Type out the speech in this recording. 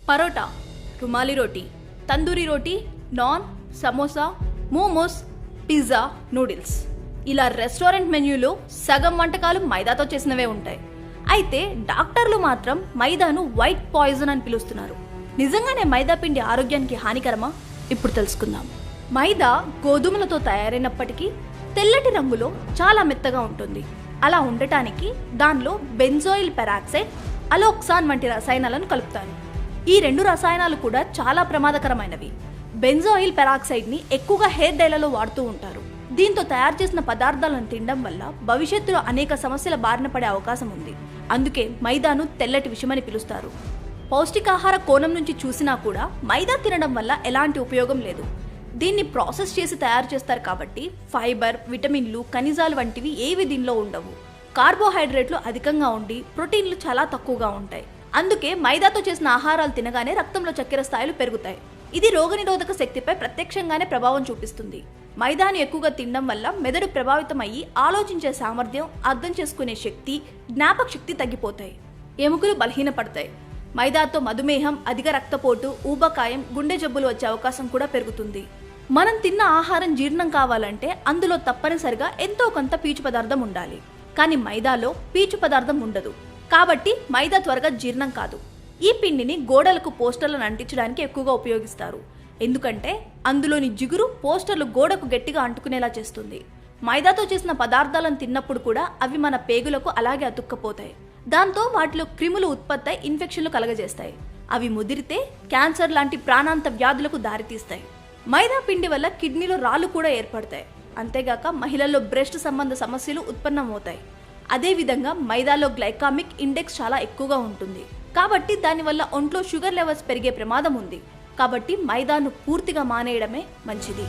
Parotta, rumali roti, tandoori roti, naan, samosa, momos, pizza, noodles ఇలా restaurant మెన్యూలో సగం వంటకాలు మైదాతో చేసినవే ఉంటాయి. అయితే డాక్టర్లు మాత్రం మైదాను వైట్ పాయిజన్ అని పిలుస్తున్నారు. నిజంగానే మైదా పిండి ఆరోగ్యానికి హానికరమా? ఇప్పుడు తెలుసుకుందాం. మైదా గోధుమలతో తయారైనప్పటికీ తెల్లటి రంగులో చాలా మెత్తగా ఉంటుంది. అలా ఉండటానికి దానిలో బెంజోయిల్ పెరాక్సైడ్, అలోక్సాన్ వంటి రసాయనాలను కలుపుతారు. ఈ రెండు రసాయనాలు కూడా చాలా ప్రమాదకరమైనవి. బెంజోయిల్ పెరాక్సైడ్ ని ఎక్కువగా హెయిర్ డైలలో వాడుతూ ఉంటారు. దీంతో తయారు చేసిన పదార్థాలను తినడం వల్ల భవిష్యత్తులో అనేక సమస్యల బారిన పడే అవకాశం ఉంది. అందుకే మైదాను తెల్లటి విషమని పిలుస్తారు. పౌష్టికాహార కోణం నుంచి చూసినా కూడా మైదా తినడం వల్ల ఎలాంటి ఉపయోగం లేదు. దీన్ని ప్రాసెస్ చేసి తయారు చేస్తారు కాబట్టి ఫైబర్, విటమిన్లు, ఖనిజాలు వంటివి ఏవి దీనిలో ఉండవు. కార్బోహైడ్రేట్లు అధికంగా ఉండి ప్రోటీన్లు చాలా తక్కువగా ఉంటాయి. అందుకే మైదాతో చేసిన ఆహారాలు తినగానే రక్తంలో చక్కెర స్థాయిలు పెరుగుతాయి. ఇది రోగనిరోధక శక్తిపై ప్రత్యక్షంగానే ప్రభావం చూపిస్తుంది. మైదాను ఎక్కువగా తినడం వల్ల మెదడు ప్రభావితం అయ్యి ఆలోచించే సామర్థ్యం, అర్థం చేసుకునే శక్తి, జ్ఞాపక శక్తి తగ్గిపోతాయి. ఎముకలు బలహీనపడతాయి. మైదాతో మధుమేహం, అధిక రక్తపోటు, ఊబకాయం, గుండె జబ్బులు వచ్చే అవకాశం కూడా పెరుగుతుంది. మనం తిన్న ఆహారం జీర్ణం కావాలంటే అందులో తప్పనిసరిగా ఎంతో కొంత పీచు పదార్థం ఉండాలి. కానీ మైదాలో పీచు పదార్థం ఉండదు. కాబట్టి మైదా త్వరగా జీర్ణం కాదు. ఈ పిండిని గోడలకు పోస్టర్లను అంటించడానికి ఎక్కువగా ఉపయోగిస్తారు. ఎందుకంటే అందులోని జిగురు పోస్టర్లు గోడకు గట్టిగా అంటుకునేలా చేస్తుంది. మైదాతో చేసిన పదార్థాలను తిన్నప్పుడు కూడా అవి మన పేగులకు అలాగే అతుక్కపోతాయి. దాంతో వాటిలో క్రిములు ఉత్పత్తి అయి ఇన్ఫెక్షన్లు కలగజేస్తాయి. అవి ముదిరితే క్యాన్సర్ లాంటి ప్రాణాంత వ్యాధులకు దారితీస్తాయి. మైదా పిండి వల్ల కిడ్నీలో రాళ్లు కూడా ఏర్పడతాయి. అంతేగాక మహిళల్లో బ్రెస్ట్ సంబంధ సమస్యలు ఉత్పన్నమవుతాయి. అదేవిధంగా మైదాలో గ్లైకామిక్ ఇండెక్స్ చాలా ఎక్కువగా ఉంటుంది. కాబట్టి దానివల్ల ఒంట్లో షుగర్ లెవెల్స్ పెరిగే ప్రమాదం ఉంది. కాబట్టి మైదాను పూర్తిగా మానేయడమే మంచిది.